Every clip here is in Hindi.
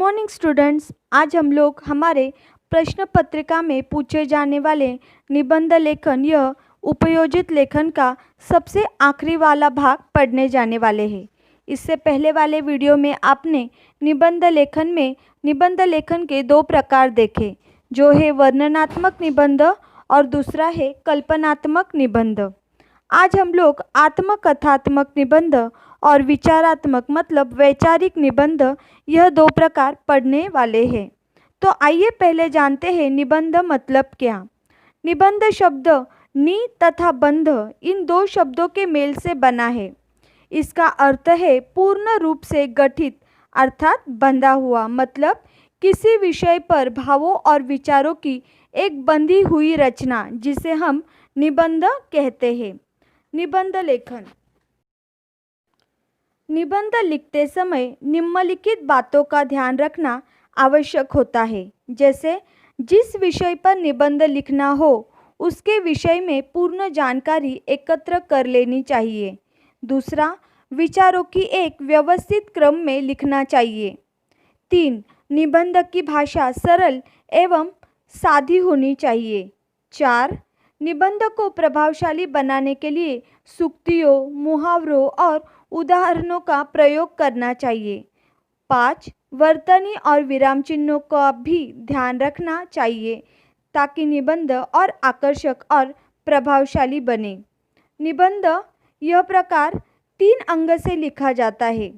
Morning students. आज हम लोग हमारे प्रश्न पत्रिका में पूछे जाने वाले निबंध लेखन यह उपयोजित लेखन का सबसे आखिरी वाला भाग पढ़ने जाने वाले हैं। इससे पहले वाले वीडियो में आपने निबंध लेखन के दो प्रकार देखे, जो है वर्णनात्मक निबंध और दूसरा है कल्पनात्मक निबंध। आज हम लोग आत्मकथात्मक निबंध और विचारात्मक मतलब वैचारिक निबंध यह दो प्रकार पढ़ने वाले हैं। तो आइए पहले जानते हैं निबंध मतलब क्या। निबंध शब्द नि तथा बंध इन दो शब्दों के मेल से बना है। इसका अर्थ है पूर्ण रूप से गठित अर्थात बंधा हुआ, मतलब किसी विषय पर भावों और विचारों की एक बंधी हुई रचना, जिसे हम निबंध कहते हैं। निबंध लेखन। निबंध लिखते समय निम्नलिखित बातों का ध्यान रखना आवश्यक होता है। जैसे जिस विषय पर निबंध लिखना हो उसके विषय में पूर्ण जानकारी एकत्र कर लेनी चाहिए। दूसरा, विचारों की एक व्यवस्थित क्रम में लिखना चाहिए। 3. निबंध की भाषा सरल एवं सादी होनी चाहिए। 4. निबंध को प्रभावशाली बनाने के लिए सूक्तियों, मुहावरों और उदाहरणों का प्रयोग करना चाहिए। 5. वर्तनी और विराम चिन्हों का भी ध्यान रखना चाहिए ताकि निबंध और आकर्षक और प्रभावशाली बने। निबंध यह प्रकार 3 अंग से लिखा जाता है।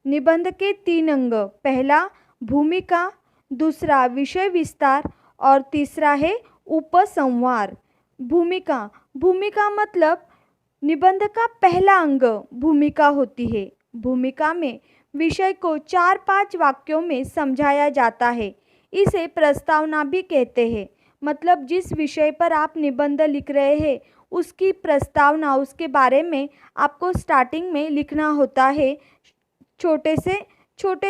निबंध के 3 अंग, पहला भूमिका, दूसरा विषय विस्तार और तीसरा है उपसंहार। भूमिका मतलब निबंध का पहला अंग भूमिका होती है। भूमिका में विषय को 4-5 वाक्यों में समझाया जाता है। इसे प्रस्तावना भी कहते हैं। मतलब जिस विषय पर आप निबंध लिख रहे हैं उसकी प्रस्तावना, उसके बारे में आपको स्टार्टिंग में लिखना होता है। छोटे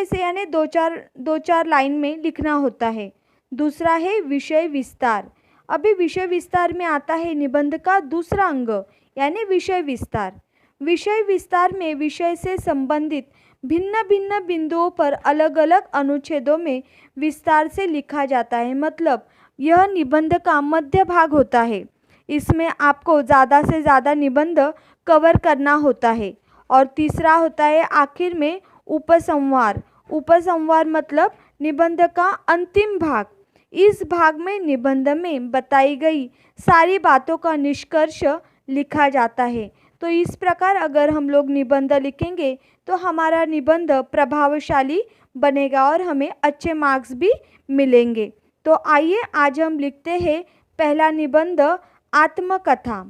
से यानी 2-4 लाइन में लिखना होता है। दूसरा है विषय विस्तार। अभी विषय विस्तार में आता है निबंध का दूसरा अंग यानी विषय विस्तार। विषय विस्तार में विषय से संबंधित भिन्न भिन्न बिंदुओं पर अलग अलग अनुच्छेदों में विस्तार से लिखा जाता है। मतलब यह निबंध का मध्य भाग होता है। इसमें आपको ज़्यादा से ज़्यादा निबंध कवर करना होता है। और तीसरा होता है आखिर में उपसंहार। उपसंहार मतलब निबंध का अंतिम भाग। इस भाग में निबंध में बताई गई सारी बातों का निष्कर्ष लिखा जाता है। तो इस प्रकार अगर हम लोग निबंध लिखेंगे तो हमारा निबंध प्रभावशाली बनेगा और हमें अच्छे मार्क्स भी मिलेंगे। तो आइए आज हम लिखते हैं पहला निबंध आत्मकथा।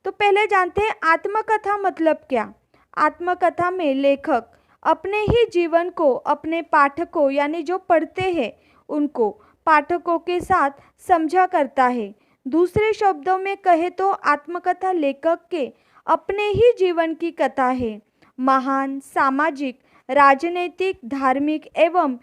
तो पहले जानते हैं आत्मकथा मतलब क्या। आत्मकथा में लेखक अपने ही जीवन को अपने पाठकों यानी जो पढ़ते हैं उनको पाठकों के साथ समझा करता है। दूसरे शब्दों में कहे तो आत्मकथा लेखक के अपने ही जीवन की कथा है। महान सामाजिक, राजनीतिक, धार्मिक एवं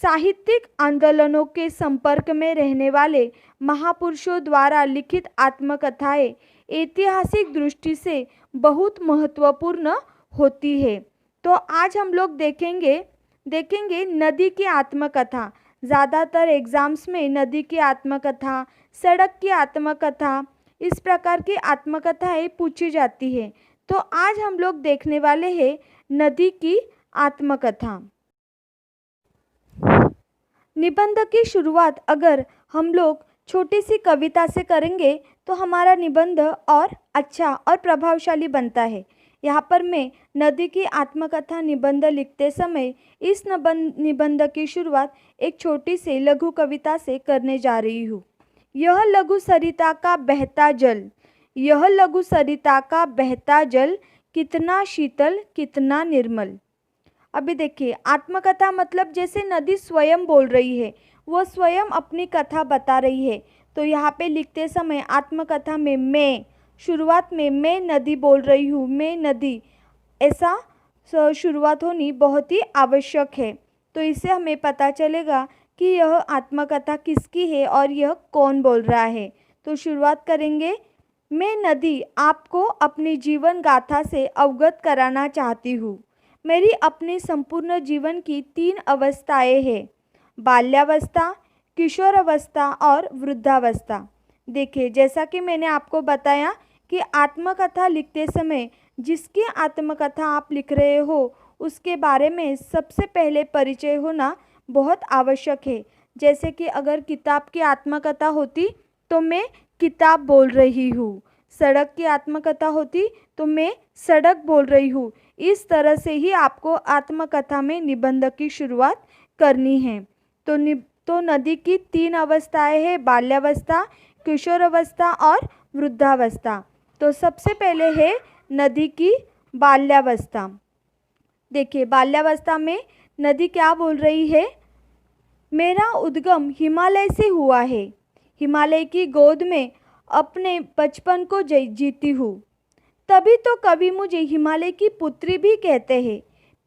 साहित्यिक आंदोलनों के संपर्क में रहने वाले महापुरुषों द्वारा लिखित आत्मकथाएं ऐतिहासिक दृष्टि से बहुत महत्वपूर्ण होती है। तो आज हम लोग देखेंगे नदी की आत्मकथा। ज़्यादातर एग्ज़ाम्स में नदी की आत्मकथा, सड़क की आत्मकथा, इस प्रकार की आत्मकथाएं पूछी जाती है। तो आज हम लोग देखने वाले हैं नदी की आत्मकथा। निबंध की शुरुआत अगर हम लोग छोटी सी कविता से करेंगे तो हमारा निबंध और अच्छा और प्रभावशाली बनता है। यहाँ पर मैं नदी की आत्मकथा निबंध लिखते समय इस निबंध की शुरुआत एक छोटी सी लघु कविता से करने जा रही हूँ। यह लघु सरिता का बहता जल, यह लघु सरिता का बहता जल, कितना शीतल कितना निर्मल। अभी देखिए आत्मकथा मतलब जैसे नदी स्वयं बोल रही है, वो स्वयं अपनी कथा बता रही है। तो यहाँ पे लिखते समय आत्मकथा में मैं, शुरुआत में मैं नदी बोल रही हूँ, मैं नदी, ऐसा शुरुआत होनी बहुत ही आवश्यक है। तो इससे हमें पता चलेगा कि यह आत्मकथा किसकी है और यह कौन बोल रहा है। तो शुरुआत करेंगे, मैं नदी आपको अपनी जीवन गाथा से अवगत कराना चाहती हूँ। मेरी अपने संपूर्ण जीवन की 3 अवस्थाएं हैं, बाल्यावस्था, किशोरावस्था और वृद्धावस्था। देखिए, जैसा कि मैंने आपको बताया कि आत्मकथा लिखते समय जिसकी आत्मकथा आप लिख रहे हो उसके बारे में सबसे पहले परिचय होना बहुत आवश्यक है। जैसे कि अगर किताब की आत्मकथा होती तो मैं किताब बोल रही हूँ, सड़क की आत्मकथा होती तो मैं सड़क बोल रही हूँ। इस तरह से ही आपको आत्मकथा में निबंध की शुरुआत करनी है। तो नदी की 3 अवस्थाएं हैं, बाल्यावस्था, किशोरावस्था और वृद्धावस्था। तो सबसे पहले है नदी की बाल्यावस्था। देखिए, बाल्यावस्था में नदी क्या बोल रही है, मेरा उद्गम हिमालय से हुआ है, हिमालय की गोद में अपने बचपन को जीती हूँ। तभी तो कवि मुझे हिमालय की पुत्री भी कहते हैं।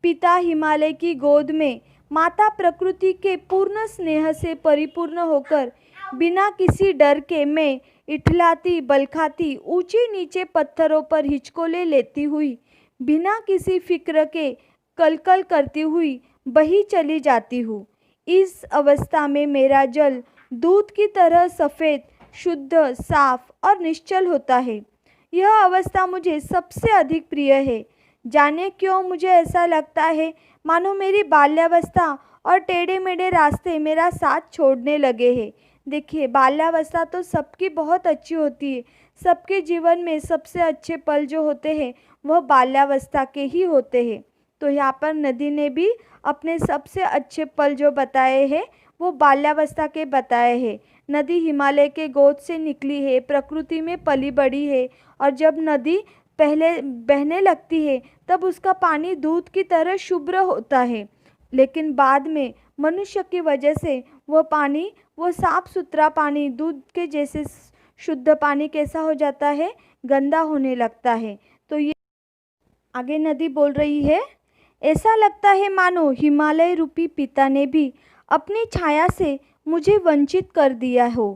पिता हिमालय की गोद में माता प्रकृति के पूर्ण स्नेह से परिपूर्ण होकर बिना किसी डर के मैं इठलाती बलखाती ऊंचे नीचे पत्थरों पर हिचकोले लेती हुई बिना किसी फिक्र के कलकल करती हुई बही चली जाती हूँ। इस अवस्था में मेरा जल दूध की तरह सफ़ेद, शुद्ध, साफ और निश्चल होता है। यह अवस्था मुझे सबसे अधिक प्रिय है। जाने क्यों मुझे ऐसा लगता है मानो मेरी बाल्यावस्था और टेढ़े मेढ़े रास्ते मेरा साथ छोड़ने लगे हैं। देखिए, बाल्यावस्था तो सबकी बहुत अच्छी होती है। सबके जीवन में सबसे अच्छे पल जो होते हैं वह बाल्यावस्था के ही होते हैं। तो यहाँ पर नदी ने भी अपने सबसे अच्छे पल जो बताए हैं वो बाल्यावस्था के बताए हैं। नदी हिमालय के गोद से निकली है, प्रकृति में पली बड़ी है, और जब नदी पहले बहने लगती है तब उसका पानी दूध की तरह शुभ्र होता है, लेकिन बाद में मनुष्य की वजह से वह पानी, वो साफ सुथरा पानी दूध के जैसे शुद्ध पानी कैसा हो जाता है, गंदा होने लगता है। तो ये आगे नदी बोल रही है, ऐसा लगता है मानो हिमालय रूपी पिता ने भी अपनी छाया से मुझे वंचित कर दिया हो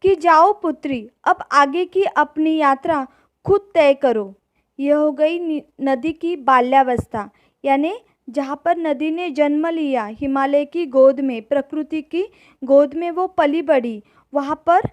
कि जाओ पुत्री, अब आगे की अपनी यात्रा खुद तय करो। यह हो गई नदी की बाल्यावस्था, यानी जहाँ पर नदी ने जन्म लिया हिमालय की गोद में, प्रकृति की गोद में वो पली बढ़ी। वहाँ पर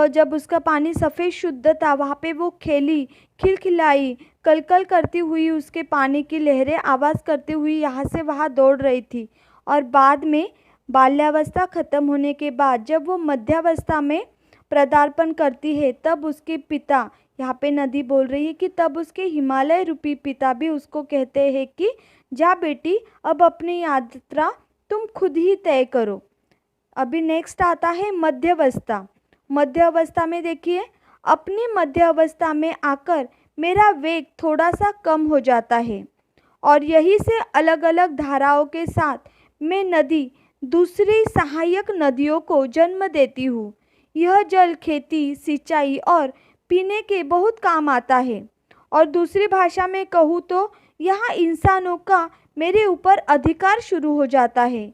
जब उसका पानी सफ़ेद शुद्ध था, वहाँ पे वो खेली, खिलखिलाई, कलकल करती हुई उसके पानी की लहरें आवाज़ करती हुई यहाँ से वहाँ दौड़ रही थी। और बाद में बाल्यावस्था खत्म होने के बाद जब वो मध्यावस्था में पदार्पण करती है तब उसके पिता, यहाँ पे नदी बोल रही है कि तब उसके हिमालय रूपी पिता भी उसको कहते हैं कि जा बेटी, अब अपनी यात्रा तुम खुद ही तय करो। अभी नेक्स्ट आता है मध्यावस्था। मध्य अवस्था में देखिए, अपनी मध्य अवस्था में आकर मेरा वेग थोड़ा सा कम हो जाता है और यहीं से अलग अलग धाराओं के साथ मैं नदी दूसरी सहायक नदियों को जन्म देती हूँ। यह जल खेती, सिंचाई और पीने के बहुत काम आता है, और दूसरी भाषा में कहूँ तो यहाँ इंसानों का मेरे ऊपर अधिकार शुरू हो जाता है।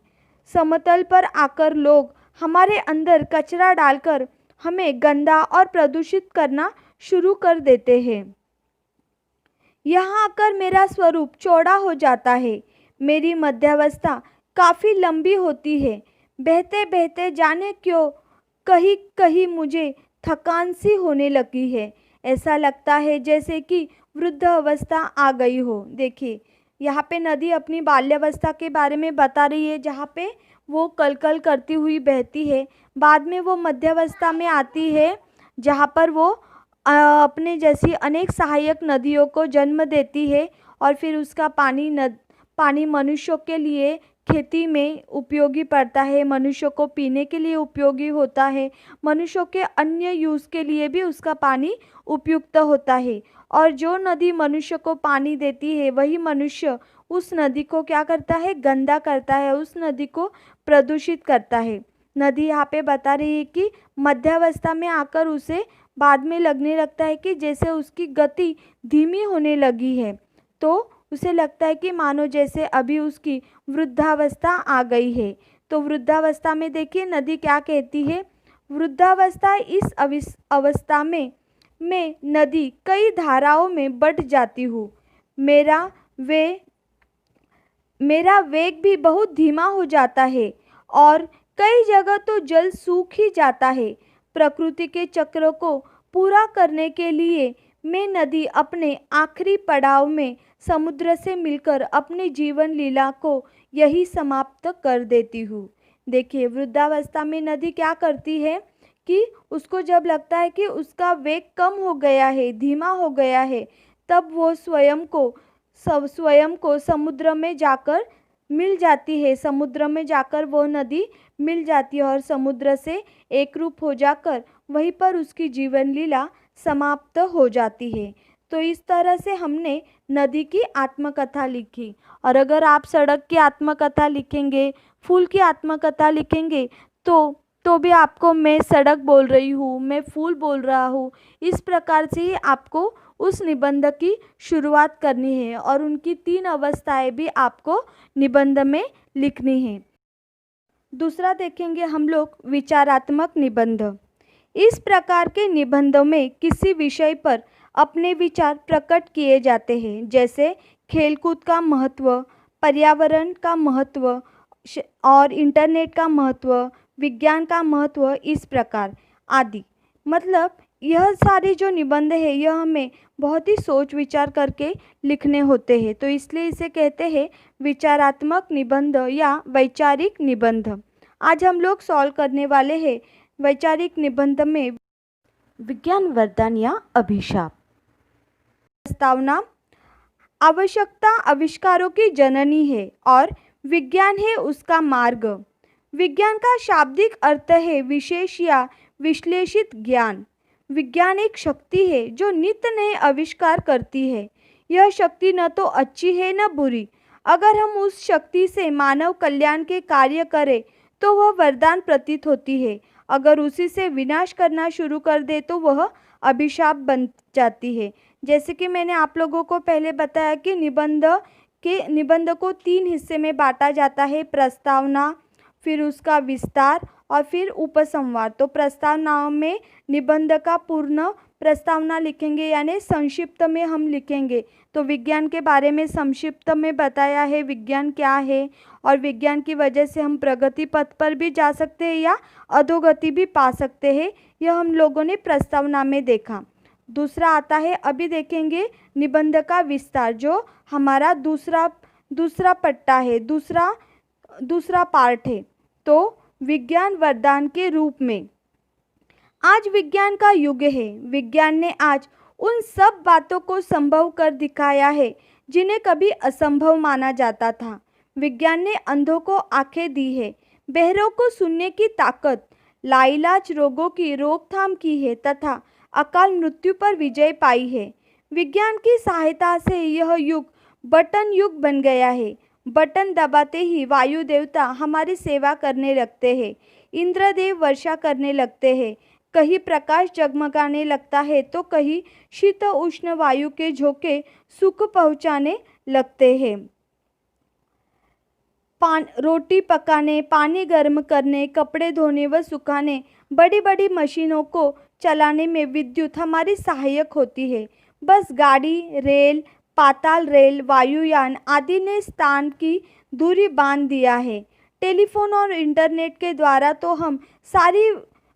समतल पर आकर लोग हमारे अंदर कचरा डालकर हमें गंदा और प्रदूषित करना शुरू कर देते हैं। यहाँ आकर मेरा स्वरूप चौड़ा हो जाता है। मेरी मध्यावस्था काफ़ी लंबी होती है। बहते बहते जाने क्यों कहीं कहीं मुझे थकान सी होने लगी है। ऐसा लगता है जैसे कि वृद्ध अवस्था आ गई हो। देखिए, यहाँ पे नदी अपनी बाल्यावस्था के बारे में बता रही है, जहाँ पे वो कलकल करती हुई बहती है। बाद में वो मध्यावस्था में आती है जहाँ पर वो अपने जैसी अनेक सहायक नदियों को जन्म देती है, और फिर उसका पानी मनुष्यों के लिए खेती में उपयोगी पड़ता है, मनुष्यों को पीने के लिए उपयोगी होता है, मनुष्यों के अन्य यूज़ के लिए भी उसका पानी उपयुक्त होता है। और जो नदी मनुष्य को पानी देती है वही मनुष्य उस नदी को क्या करता है, गंदा करता है, उस नदी को प्रदूषित करता है। नदी यहाँ पे बता रही है कि मध्यावस्था में आकर उसे बाद में लगने लगता है कि जैसे उसकी गति धीमी होने लगी है, तो उसे लगता है कि मानो जैसे अभी उसकी वृद्धावस्था आ गई है। तो वृद्धावस्था में देखिए नदी क्या कहती है, वृद्धावस्था इस अवस्था में मैं नदी कई धाराओं में बट जाती हूँ। मेरा वे मेरा वेग भी बहुत धीमा हो जाता है और कई जगह तो जल सूख ही जाता है। प्रकृति के चक्र को पूरा करने के लिए मैं नदी अपने आखिरी पड़ाव में समुद्र से मिलकर अपनी जीवन लीला को यही समाप्त कर देती हूँ। देखिए, वृद्धावस्था में नदी क्या करती है कि उसको जब लगता है कि उसका वेग कम हो गया है, धीमा हो गया है, तब वो स्वयं को समुद्र में जाकर मिल जाती है। समुद्र में जाकर वो नदी मिल जाती है और समुद्र से एक रूप हो जाकर वहीं पर उसकी जीवन लीला समाप्त हो जाती है। तो इस तरह से हमने नदी की आत्मकथा लिखी। और अगर आप सड़क की आत्मकथा लिखेंगे, फूल की आत्मकथा लिखेंगे, तो भी आपको मैं सड़क बोल रही हूँ, मैं फूल बोल रहा हूँ, इस प्रकार से ही आपको उस निबंध की शुरुआत करनी है और उनकी 3 अवस्थाएं भी आपको निबंध में लिखनी है। दूसरा देखेंगे हम लोग विचारात्मक निबंध। इस प्रकार के निबंधों में किसी विषय पर अपने विचार प्रकट किए जाते हैं, जैसे खेलकूद का महत्व, पर्यावरण का महत्व और इंटरनेट का महत्व, विज्ञान का महत्व, इस प्रकार आदि। मतलब यह सारे जो निबंध है यह हमें बहुत ही सोच विचार करके लिखने होते हैं, तो इसलिए इसे कहते हैं विचारात्मक निबंध या वैचारिक निबंध। आज हम लोग सॉल्व करने वाले हैं वैचारिक निबंध में विज्ञान वरदान या अभिशाप। प्रस्तावना। आवश्यकता आविष्कारों की जननी है और विज्ञान है उसका मार्ग। विज्ञान का शाब्दिक अर्थ है विशेष या विश्लेषित ज्ञान। विज्ञान एक शक्ति है जो नित्य नए आविष्कार करती है। यह शक्ति न तो अच्छी है न बुरी। अगर हम उस शक्ति से मानव कल्याण के कार्य करें तो वह वरदान प्रतीत होती है। अगर उसी से विनाश करना शुरू कर दे तो वह अभिशाप बन जाती है। जैसे कि मैंने आप लोगों को पहले बताया कि निबंध को 3 हिस्से में बांटा जाता है, प्रस्तावना, फिर उसका विस्तार और फिर उपसंहार। तो प्रस्तावनाओं में निबंध का पूर्ण प्रस्तावना लिखेंगे, यानी संक्षिप्त में हम लिखेंगे। तो विज्ञान के बारे में संक्षिप्त में बताया है विज्ञान क्या है और विज्ञान की वजह से हम प्रगति पथ पर भी जा सकते हैं या अधोगति भी पा सकते हैं, यह हम लोगों ने प्रस्तावना में देखा। दूसरा आता है, अभी देखेंगे निबंध का विस्तार, जो हमारा दूसरा पट्टा है, दूसरा पार्ट है। तो विज्ञान वरदान के रूप में आज विज्ञान का युग है। विज्ञान ने आज उन सब बातों को संभव कर दिखाया है जिन्हें कभी असंभव माना जाता था। विज्ञान ने अंधों को आंखें दी है, बहरों को सुनने की ताकत, लाइलाज रोगों की रोकथाम की है तथा अकाल मृत्यु पर विजय पाई है। विज्ञान की सहायता से यह युग बटन युग बन गया है। बटन दबाते ही वायु देवता हमारी सेवा करने लगते हैं, इंद्रदेव वर्षा करने लगते हैं, कहीं प्रकाश जगमगाने लगता है तो कहीं शीत उष्ण वायु के झोंके सुख पहुँचाने लगते हैं। रोटी पकाने, पानी गर्म करने, कपड़े धोने व सुखाने, बड़ी बड़ी मशीनों को चलाने में विद्युत हमारी सहायक होती है। बस गाड़ी, रेल, पाताल रेल, वायुयान आदि ने स्थान की दूरी बांध दिया है। टेलीफोन और इंटरनेट के द्वारा तो हम सारी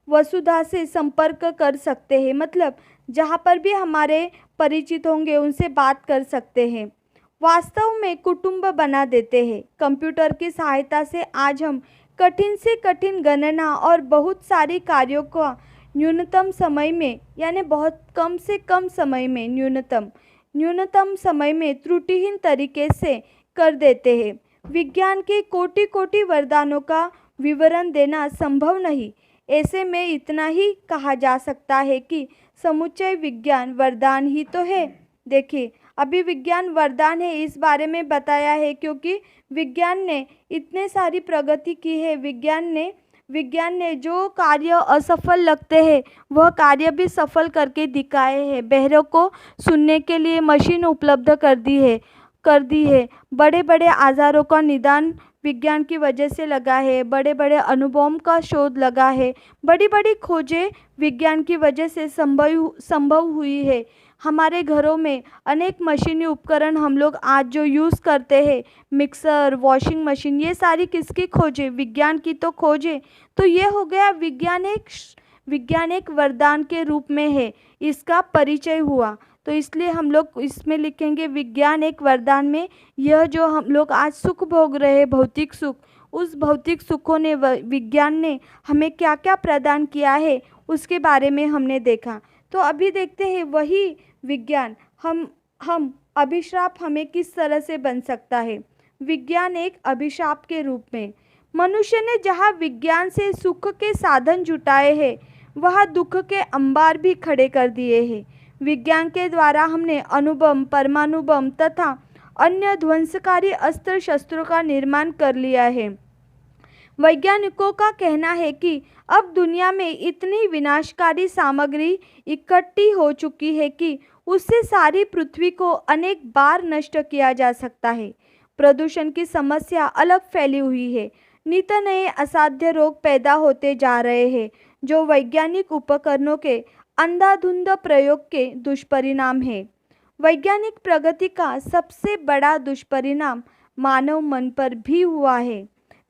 वसुधा से संपर्क कर सकते हैं, मतलब जहाँ पर भी हमारे परिचित होंगे उनसे बात कर सकते हैं। वास्तव में कुटुंब बना देते हैं। कंप्यूटर की सहायता से आज हम कठिन से कठिन गणना और बहुत सारी कार्यों को न्यूनतम समय में, यानी बहुत कम से कम समय में, न्यूनतम समय में त्रुटिहीन तरीके से कर देते हैं। विज्ञान के कोटि कोटि वरदानों का विवरण देना संभव नहीं। ऐसे में इतना ही कहा जा सकता है कि समुच्चय विज्ञान वरदान ही तो है। देखिए, अभी विज्ञान वरदान है इस बारे में बताया है क्योंकि विज्ञान ने इतने सारी प्रगति की है। विज्ञान ने जो कार्य असफल लगते हैं वह कार्य भी सफल करके दिखाए हैं। बहरों को सुनने के लिए मशीन उपलब्ध कर दी है। बड़े बड़े आजारों का निदान विज्ञान की वजह से लगा है। बड़े बड़े अणुबॉम्ब का शोध लगा है। बड़ी बड़ी खोजें विज्ञान की वजह से संभव हुई है। हमारे घरों में अनेक मशीनी उपकरण हम लोग आज जो यूज़ करते हैं, मिक्सर, वॉशिंग मशीन, ये सारी किसकी खोज है? विज्ञान की तो खोज है। तो ये हो गया विज्ञान एक वरदान के रूप में है, इसका परिचय हुआ। तो इसलिए हम लोग इसमें लिखेंगे विज्ञान एक वरदान में यह जो हम लोग आज सुख भोग रहे हैं, भौतिक सुख, उस भौतिक सुखों ने विज्ञान ने हमें क्या क्या प्रदान किया है उसके बारे में हमने देखा। तो अभी देखते हैं वही विज्ञान हम अभिशाप हमें किस तरह से बन सकता है। विज्ञान एक अभिशाप के रूप में, मनुष्य ने जहाँ विज्ञान से सुख के साधन जुटाए हैं वहाँ दुख के अंबार भी खड़े कर दिए हैं। विज्ञान के द्वारा हमने अणुबम, परमाणु बम तथा अन्य ध्वंसकारी अस्त्र शस्त्रों का निर्माण कर लिया है। वैज्ञानिकों का कहना है कि अब दुनिया में इतनी विनाशकारी सामग्री इकट्ठी हो चुकी है कि उससे सारी पृथ्वी को अनेक बार नष्ट किया जा सकता है। प्रदूषण की समस्या अलग फैली हुई है। नित नए असाध्य रोग पैदा होते जा रहे हैं जो वैज्ञानिक उपकरणों के अंधाधुंध प्रयोग के दुष्परिणाम है। वैज्ञानिक प्रगति का सबसे बड़ा दुष्परिणाम मानव मन पर भी हुआ है।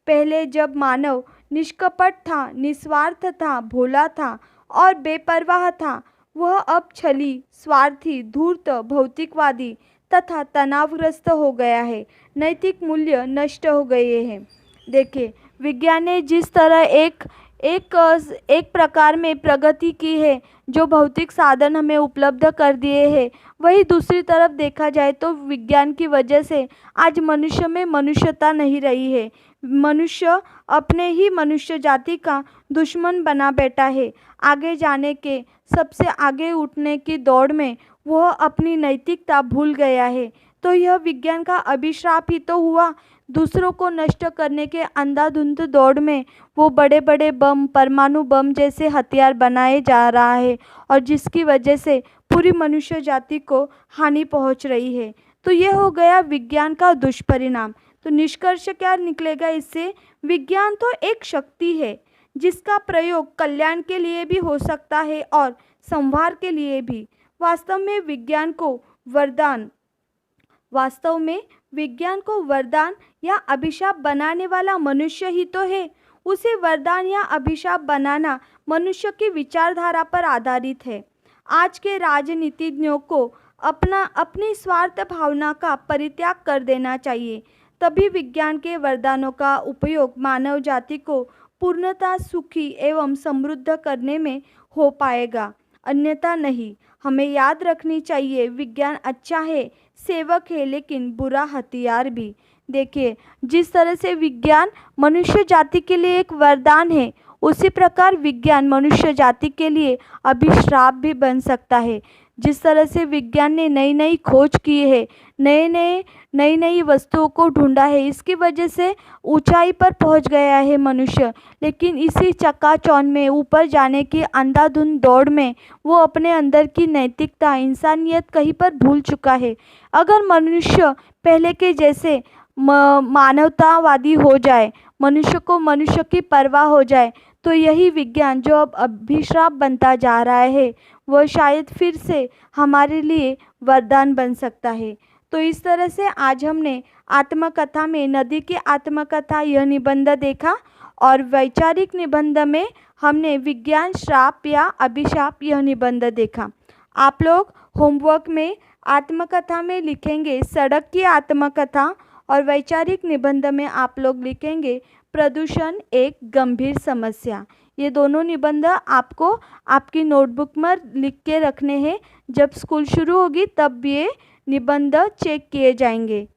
पहले जब मानव निष्कपट था, निस्वार्थ था, भोला था और बेपरवाह था, वह अब छली, स्वार्थी, धूर्त, भौतिकवादी तथा तनावग्रस्त हो गया है। नैतिक मूल्य नष्ट हो गए हैं। देखिए, विज्ञान ने जिस तरह एक प्रकार में प्रगति की है, जो भौतिक साधन हमें उपलब्ध कर दिए हैं, वही दूसरी तरफ देखा जाए तो विज्ञान की वजह से आज मनुष्य में मनुष्यता नहीं रही है। मनुष्य अपने ही मनुष्य जाति का दुश्मन बना बैठा है। आगे जाने के, सबसे आगे उठने की दौड़ में वह अपनी नैतिकता भूल गया है। तो यह विज्ञान का अभिशाप ही तो हुआ। दूसरों को नष्ट करने के अंधाधुंध दौड़ में वो बड़े बड़े बम, परमाणु बम जैसे हथियार बनाए जा रहा है और जिसकी वजह से पूरी मनुष्य जाति को हानि पहुंच रही है। तो ये हो गया विज्ञान का दुष्परिणाम। तो निष्कर्ष क्या निकलेगा इससे? विज्ञान तो एक शक्ति है जिसका प्रयोग कल्याण के लिए भी हो सकता है और संहार के लिए भी। वास्तव में विज्ञान को वरदान या अभिशाप बनाने वाला मनुष्य ही तो है। उसे वरदान या अभिशाप बनाना मनुष्य की विचारधारा पर आधारित है। आज के राजनीतिज्ञों को अपनी स्वार्थ भावना का परित्याग कर देना चाहिए। तभी विज्ञान के वरदानों का उपयोग मानव जाति को पूर्णतः सुखी एवं समृद्ध करने में हो पाएगा, अन्यथा नहीं। हमें याद रखनी चाहिए, विज्ञान अच्छा है, सेवक है, लेकिन बुरा हथियार भी। देखिए, जिस तरह से विज्ञान मनुष्य जाति के लिए एक वरदान है, उसी प्रकार विज्ञान मनुष्य जाति के लिए अभिशाप भी बन सकता है। जिस तरह से विज्ञान ने नई नई खोज की है, नई नई वस्तुओं को ढूंढा है, इसकी वजह से ऊंचाई पर पहुंच गया है मनुष्य। लेकिन इसी चकाचौंध में, ऊपर जाने की अंधाधुंध दौड़ में वो अपने अंदर की नैतिकता, इंसानियत कहीं पर भूल चुका है। अगर मनुष्य पहले के जैसे मानवतावादी हो जाए, मनुष्य को मनुष्य की परवाह हो जाए, तो यही विज्ञान जो अब अभिशाप बनता जा रहा है वह शायद फिर से हमारे लिए वरदान बन सकता है। तो इस तरह से आज हमने आत्मकथा में नदी की आत्मकथा यह निबंध देखा और वैचारिक निबंध में हमने विज्ञान श्राप या अभिशाप यह निबंध देखा। आप लोग होमवर्क में आत्मकथा में लिखेंगे सड़क की आत्मकथा और वैचारिक निबंध में आप लोग लिखेंगे प्रदूषण एक गंभीर समस्या। ये दोनों निबंध आपको आपकी नोटबुक में लिख के रखने हैं। जब स्कूल शुरू होगी तब ये निबंध चेक किए जाएंगे।